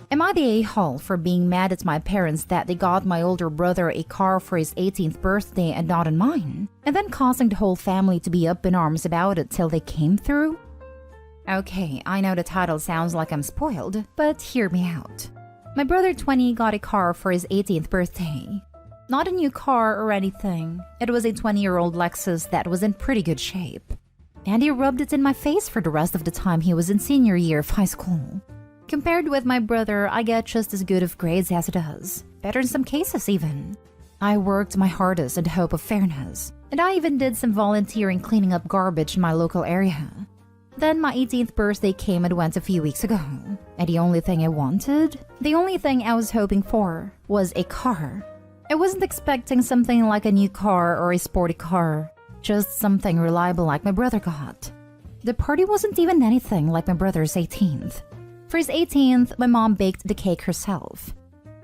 Am I the a-hole for being mad at my parents that they got my older brother a car for his 18th birthday and not on mine, and then causing the whole family to be up in arms about it till they came through? Okay, I know the title sounds like I'm spoiled, but hear me out. My brother 20 got a car for his 18th birthday. Not a new car or anything, it was a 20-year-old Lexus that was in pretty good shape. And he rubbed it in my face for the rest of the time he was in senior year of high school. Compared with my brother, I get just as good of grades as he does, better in some cases even. I worked my hardest in the hope of fairness, and I even did some volunteering cleaning up garbage in my local area. Then my 18th birthday came and went a few weeks ago, and the only thing I wanted, the only thing I was hoping for, was a car. I wasn't expecting something like a new car or a sporty car, just something reliable like my brother got. The party wasn't even anything like my brother's 18th. For his 18th, my mom baked the cake herself.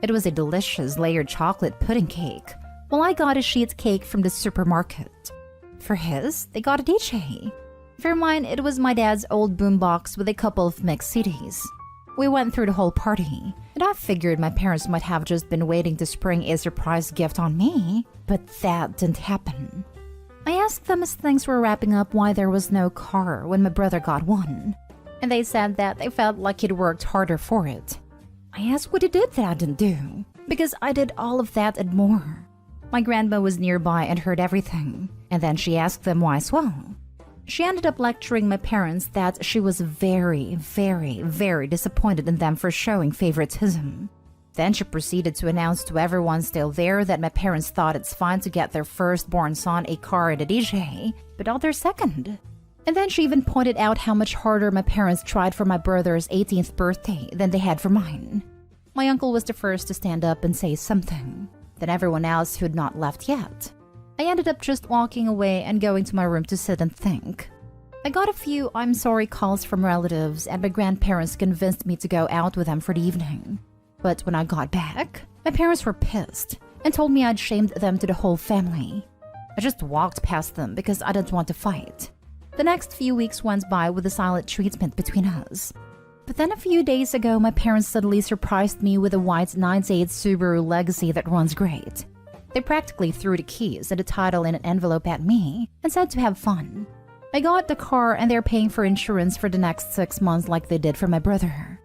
It was a delicious layered chocolate pudding cake, while I got a sheet cake from the supermarket. For his, they got a DJ. For mine, it was my dad's old boombox with a couple of mixed CDs. We went through the whole party, and I figured my parents might have just been waiting to spring a surprise gift on me, but that didn't happen. I asked them as things were wrapping up why there was no car when my brother got one, and they said that they felt like he'd worked harder for it. I asked what he did that I didn't do, because I did all of that and more. My grandma was nearby and heard everything, and then she asked them why as well. She ended up lecturing my parents that she was very, very, very disappointed in them for showing favoritism. Then she proceeded to announce to everyone still there that my parents thought it's fine to get their firstborn son a car and a DJ, but not their second. And then she even pointed out how much harder my parents tried for my brother's 18th birthday than they had for mine. My uncle was the first to stand up and say something, then everyone else who had not left yet. I ended up just walking away and going to my room to sit and think. I got a few I'm sorry calls from relatives, and my grandparents convinced me to go out with them for the evening. But when I got back, my parents were pissed and told me I'd shamed them to the whole family. I just walked past them because I didn't want to fight. The next few weeks went by with a silent treatment between us. But then a few days ago, my parents suddenly surprised me with a white 98 Subaru Legacy that runs great. They practically threw the keys and the title in an envelope at me and said to have fun. I got the car and they're paying for insurance for the next 6 months like they did for my brother.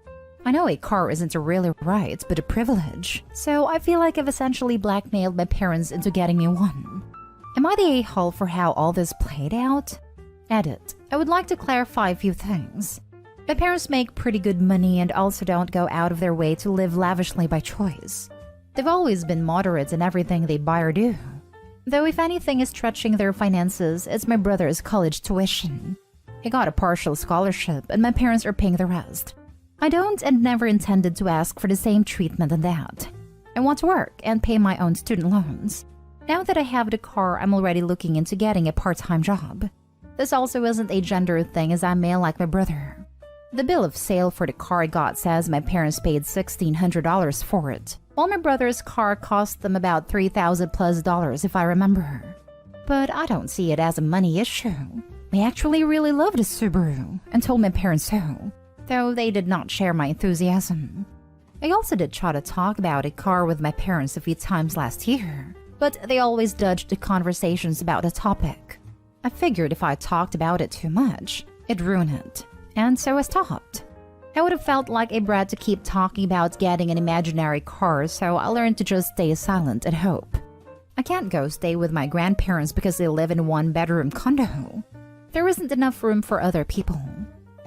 I know a car isn't a really right, but a privilege, so I feel like I've essentially blackmailed my parents into getting me one. Am I the a-hole for how all this played out? Edit. I would like to clarify a few things. My parents make pretty good money and also don't go out of their way to live lavishly by choice. They've always been moderate in everything they buy or do. Though if anything is stretching their finances, it's my brother's college tuition. He got a partial scholarship and my parents are paying the rest. I don't and never intended to ask for the same treatment than that. I want to work and pay my own student loans. Now that I have the car, I'm already looking into getting a part-time job. This also isn't a gender thing as I'm male like my brother. The bill of sale for the car I got says my parents paid $1,600 for it, while my brother's car cost them about $3,000+ if I remember. But I don't see it as a money issue. I actually really loved a Subaru and told my parents so, though they did not share my enthusiasm. I also did try to talk about a car with my parents a few times last year, but they always dodged the conversations about the topic. I figured if I talked about it too much, it'd ruin it, and so I stopped. I would have felt like a brat to keep talking about getting an imaginary car, so I learned to just stay silent and hope. I can't go stay with my grandparents because they live in a one-bedroom condo. There isn't enough room for other people.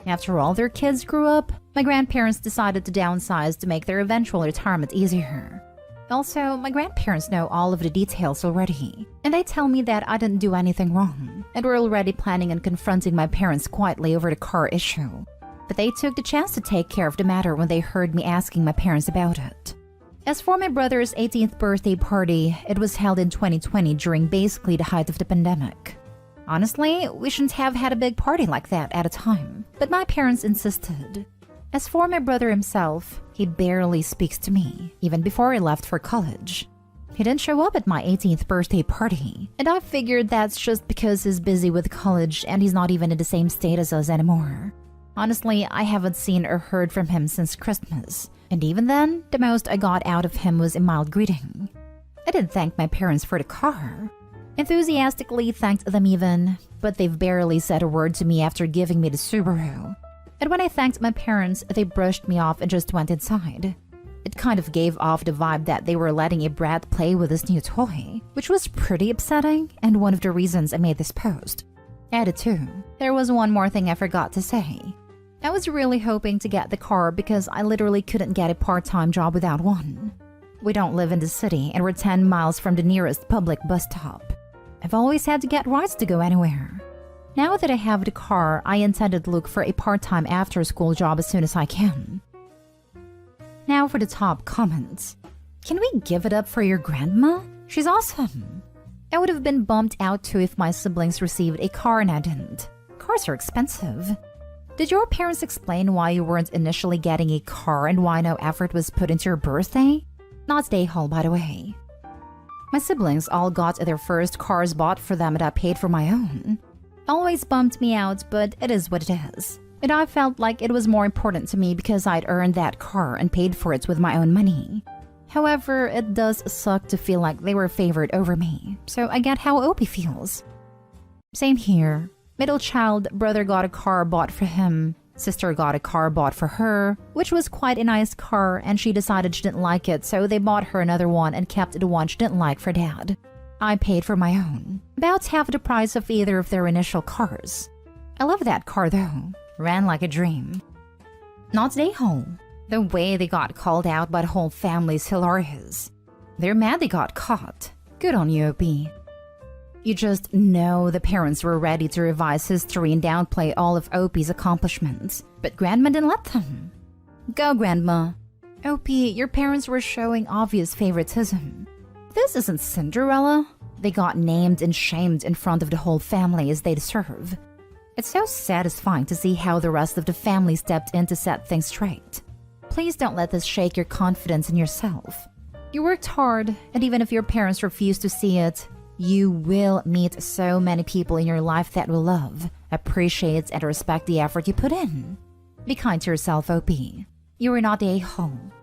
After all their kids grew up, my grandparents decided to downsize to make their eventual retirement easier. Also, my grandparents know all of the details already, and they tell me that I didn't do anything wrong, and were already planning on confronting my parents quietly over the car issue. But they took the chance to take care of the matter when they heard me asking my parents about it. As for my brother's 18th birthday party, it was held in 2020 during basically the height of the pandemic. Honestly, we shouldn't have had a big party like that at a time, but my parents insisted. As for my brother himself, he barely speaks to me, even before he left for college. He didn't show up at my 18th birthday party, and I figured that's just because he's busy with college and he's not even in the same state as us anymore. Honestly, I haven't seen or heard from him since Christmas, And even then, the most I got out of him was a mild greeting. I didn't thank my parents for the car. Enthusiastically thanked them even, but they've barely said a word to me after giving me the Subaru. And when I thanked my parents, they brushed me off and just went inside. It kind of gave off the vibe that they were letting a brat play with this new toy, which was pretty upsetting and one of the reasons I made this post. Added to, there was one more thing I forgot to say. I was really hoping to get the car because I literally couldn't get a part-time job without one. We don't live in the city and we're 10 miles from the nearest public bus stop. I've always had to get rides to go anywhere. Now that I have the car, I intended to look for a part-time after-school job as soon as I can. Now for the top comments. Can we give it up for your grandma? She's awesome. I would have been bummed out too if my siblings received a car and I didn't. Cars are expensive. Did your parents explain why you weren't initially getting a car and why no effort was put into your birthday? Not stay home, by the way. My siblings all got their first cars bought for them and I paid for my own. Always bummed me out, but it is what it is. And I felt like it was more important to me because I'd earned that car and paid for it with my own money. However, it does suck to feel like they were favored over me, so I get how Opie feels. Same here. Middle child, brother got a car bought for him. Sister got a car bought for her, which was quite a nice car, and she decided she didn't like it, so they bought her another one and kept the one she didn't like for dad. I paid for my own, about half the price of either of their initial cars. I love that car though. Ran like a dream. Not stay home. The way they got called out by the whole family is hilarious. They're mad they got caught. Good on you, Opie. You just know the parents were ready to revise history and downplay all of Opie's accomplishments, but Grandma didn't let them. Go, Grandma. Opie, your parents were showing obvious favoritism. This isn't Cinderella. They got named and shamed in front of the whole family as they deserve. It's so satisfying to see how the rest of the family stepped in to set things straight. Please don't let this shake your confidence in yourself. You worked hard, and even if your parents refuse to see it, you will meet so many people in your life that will love, appreciate, and respect the effort you put in. Be kind to yourself, Opie. You are not a home.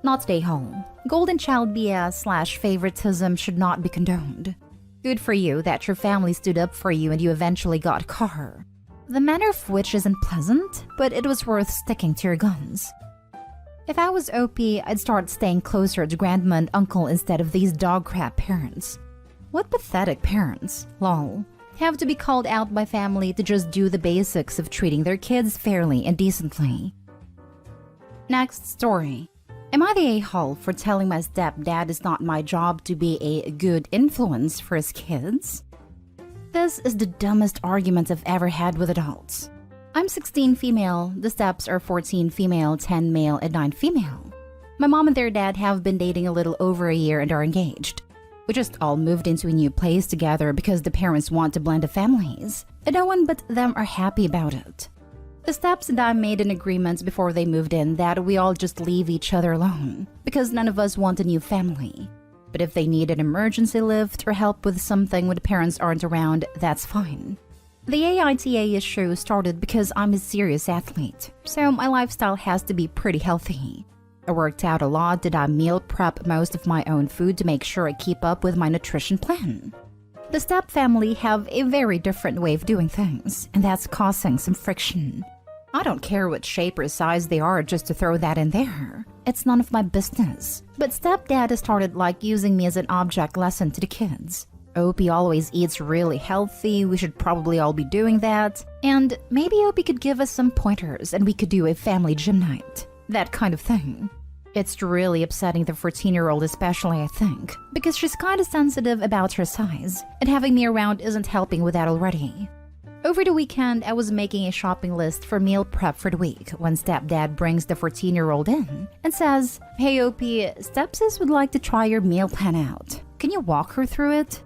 Not stay home. Golden child BS/favoritism should not be condoned. Good for you that your family stood up for you and you eventually got a car. The manner of which isn't pleasant, but it was worth sticking to your guns. If I was Opie, I'd start staying closer to grandma and uncle instead of these dog crap parents. What pathetic parents, lol, have to be called out by family to just do the basics of treating their kids fairly and decently. Next story. Am I the a-hole for telling my stepdad it's not my job to be a good influence for his kids? This is the dumbest argument I've ever had with adults. I'm 16 female, the steps are 14 female, 10 male, and 9 female. My mom and their dad have been dating a little over a year and are engaged. We just all moved into a new place together because the parents want to blend the families, and no one but them are happy about it. The steps and I made an agreement before they moved in that we all just leave each other alone, because none of us want a new family. But if they need an emergency lift or help with something when the parents aren't around, that's fine. The AITA issue started because I'm a serious athlete, so my lifestyle has to be pretty healthy. I worked out a lot and I meal prep most of my own food to make sure I keep up with my nutrition plan. The step family have a very different way of doing things, and that's causing some friction. I don't care what shape or size they are just to throw that in there. It's none of my business. But stepdad has started like using me as an object lesson to the kids. Opie always eats really healthy, we should probably all be doing that. And maybe Opie could give us some pointers and we could do a family gym night. That kind of thing. It's really upsetting the 14-year-old especially, I think, because she's kind of sensitive about her size, and having me around isn't helping with that already. Over the weekend, I was making a shopping list for meal prep for the week when stepdad brings the 14-year-old in and says, "Hey Opie, stepsis would like to try your meal plan out. Can you walk her through it?"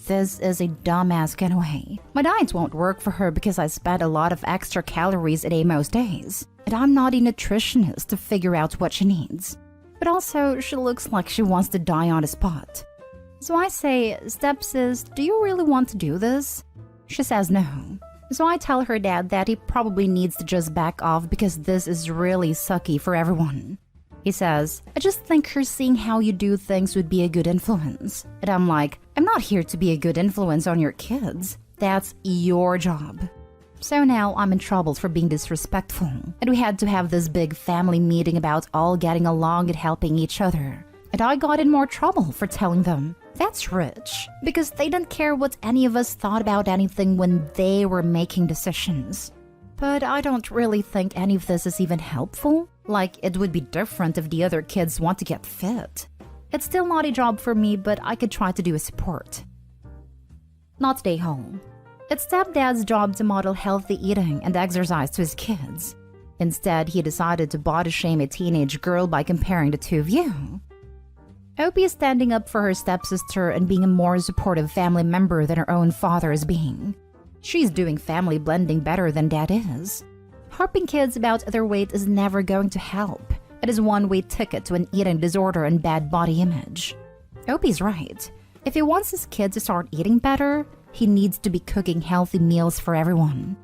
This is a dumbass getaway. My diet won't work for her because I spend a lot of extra calories a day most days. And I'm not a nutritionist to figure out what she needs. But also, she looks like she wants to die on the spot. So I say, "Stepsis, do you really want to do this?" She says no. So I tell her dad that he probably needs to just back off because this is really sucky for everyone. He says, I just think her seeing how you do things would be a good influence. And I'm like, I'm not here to be a good influence on your kids. That's your job. So now I'm in trouble for being disrespectful. And we had to have this big family meeting about all getting along and helping each other. And I got in more trouble for telling them, that's rich. Because they didn't care what any of us thought about anything when they were making decisions. But I don't really think any of this is even helpful. Like, it would be different if the other kids want to get fit. It's still not a job for me, but I could try to do a support. Not stay home. It's stepdad's job to model healthy eating and exercise to his kids. Instead, he decided to body shame a teenage girl by comparing the two of you. Opie is standing up for her stepsister and being a more supportive family member than her own father is being. She's doing family blending better than dad is. Harping kids about their weight is never going to help. It is a one-way ticket to an eating disorder and bad body image. Opie's right. If he wants his kid to start eating better, he needs to be cooking healthy meals for everyone.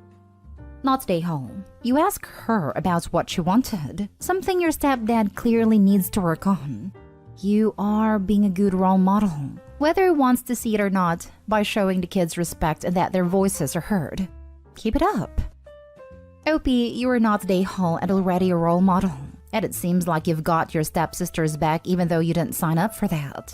Not stay home. You ask her about what she wanted, something your stepdad clearly needs to work on. You are being a good role model, whether he wants to see it or not, by showing the kids respect and that their voices are heard. Keep it up. Opie, you are not stay home and already a role model, and it seems like you've got your stepsisters back even though you didn't sign up for that.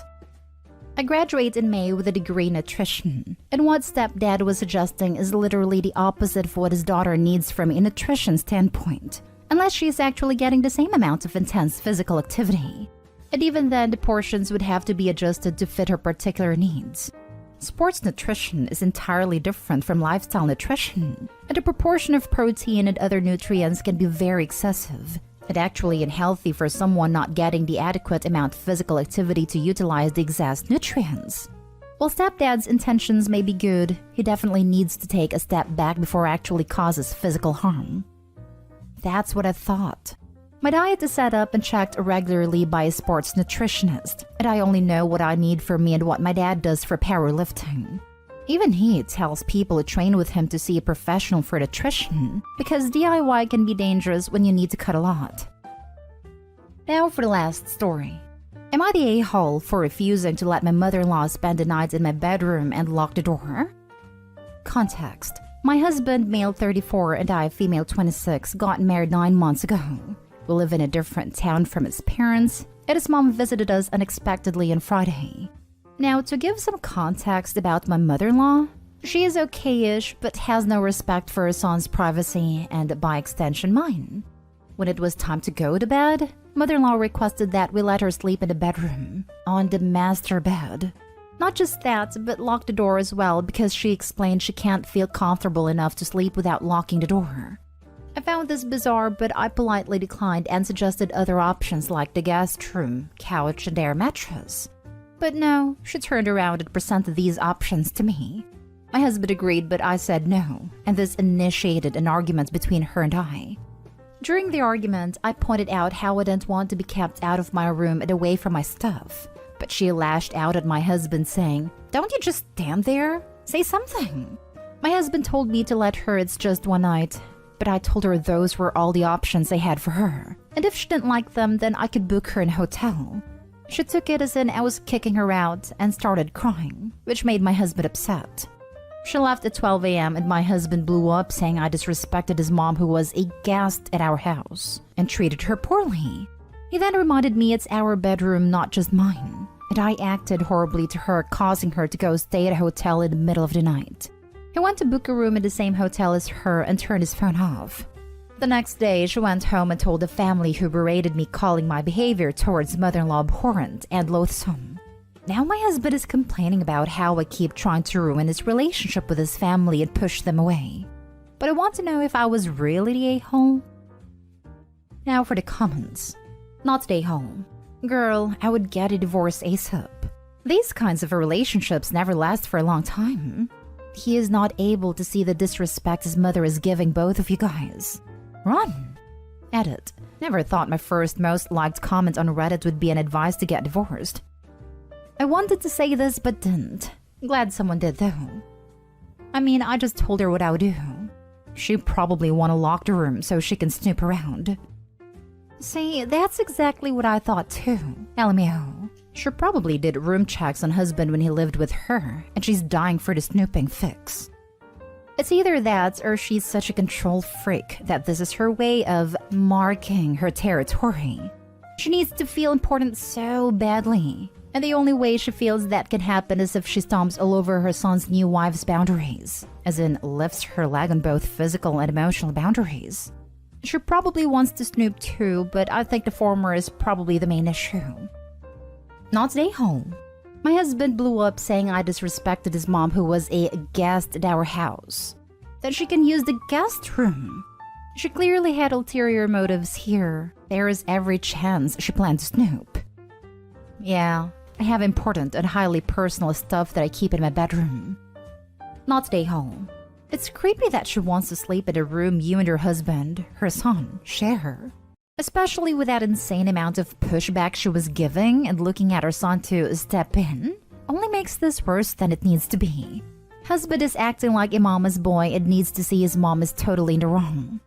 I graduate in May with a degree in nutrition, and what stepdad was suggesting is literally the opposite of what his daughter needs from a nutrition standpoint, unless she is actually getting the same amount of intense physical activity. And even then, the portions would have to be adjusted to fit her particular needs. Sports nutrition is entirely different from lifestyle nutrition, and the proportion of protein and other nutrients can be very excessive, and actually unhealthy for someone not getting the adequate amount of physical activity to utilize the excess nutrients. While stepdad's intentions may be good, he definitely needs to take a step back before it actually causes physical harm. That's what I thought. My diet is set up and checked regularly by a sports nutritionist, and I only know what I need for me and what my dad does for powerlifting. Even he tells people who train with him to see a professional for nutrition, because DIY can be dangerous when you need to cut a lot. Now for the last story. Am I the a-hole for refusing to let my mother-in-law spend the night in my bedroom and lock the door? Context. My husband, male 34, and I, female 26, got married 9 months ago. We live in a different town from his parents, and his mom visited us unexpectedly on Friday. Now, to give some context about my mother-in-law, she is okay-ish but has no respect for her son's privacy and, by extension, mine. When it was time to go to bed, mother-in-law requested that we let her sleep in the bedroom, on the master bed. Not just that, but lock the door as well because she explained she can't feel comfortable enough to sleep without locking the door. I found this bizarre, but I politely declined and suggested other options like the guest room, couch, and air mattress. But no, she turned around and presented these options to me. My husband agreed, but I said no, and this initiated an argument between her and I. During the argument, I pointed out how I didn't want to be kept out of my room and away from my stuff, but she lashed out at my husband saying, "Don't you just stand there? Say something." My husband told me to let her, it's just one night, but I told her those were all the options I had for her, and if she didn't like them, then I could book her in a hotel. She took it as in I was kicking her out and started crying, which made my husband upset. She left at 12 a.m. and my husband blew up saying I disrespected his mom who was a guest at our house and treated her poorly. He then reminded me it's our bedroom, not just mine, and I acted horribly to her, causing her to go stay at a hotel in the middle of the night. He went to book a room in the same hotel as her and turned his phone off. The next day, she went home and told the family, who berated me, calling my behavior towards mother-in-law abhorrent and loathsome. Now my husband is complaining about how I keep trying to ruin his relationship with his family and push them away. But I want to know if I was really the a-hole. Now for the comments. Not the a-hole. Girl, I would get a divorce ASAP. These kinds of relationships never last for a long time. He is not able to see the disrespect his mother is giving both of you guys. Run. Edit. Never thought my first most liked comment on Reddit would be an advice to get divorced. I wanted to say this but didn't. Glad someone did though. I mean, I just told her what I would do. She probably want to lock the room so she can snoop around. See, that's exactly what I thought too. LMAO. She probably did room checks on husband when he lived with her, and she's dying for the snooping fix. It's either that or she's such a control freak that this is her way of marking her territory. She needs to feel important so badly, and the only way she feels that can happen is if she stomps all over her son's new wife's boundaries, as in lifts her leg on both physical and emotional boundaries. She probably wants to snoop too, but I think the former is probably the main issue. Not today, home. My husband blew up saying I disrespected his mom who was a guest at our house. That she can use the guest room. She clearly had ulterior motives here. There is every chance she planned to snoop. Yeah, I have important and highly personal stuff that I keep in my bedroom. Not today, home. It's creepy that she wants to sleep in a room you and your husband, her son, share. Especially with that insane amount of pushback she was giving and looking at her son to step in, only makes this worse than it needs to be. Husband is acting like a mama's boy and needs to see his mom is totally in the wrong.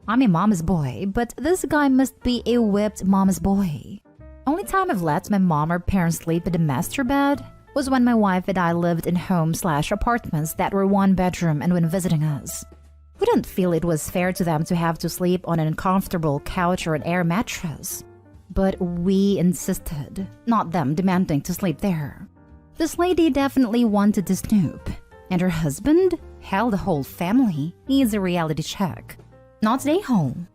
I'm a mama's boy, but this guy must be a whipped mama's boy. Only time I've let my mom or parents sleep in the master bed was when my wife and I lived in home/apartments that were one bedroom and when visiting us. We didn't feel it was fair to them to have to sleep on an uncomfortable couch or an air mattress. But we insisted, not them demanding to sleep there. This lady definitely wanted to snoop. And her husband? Hell, the whole family needs a reality check. Not today, home.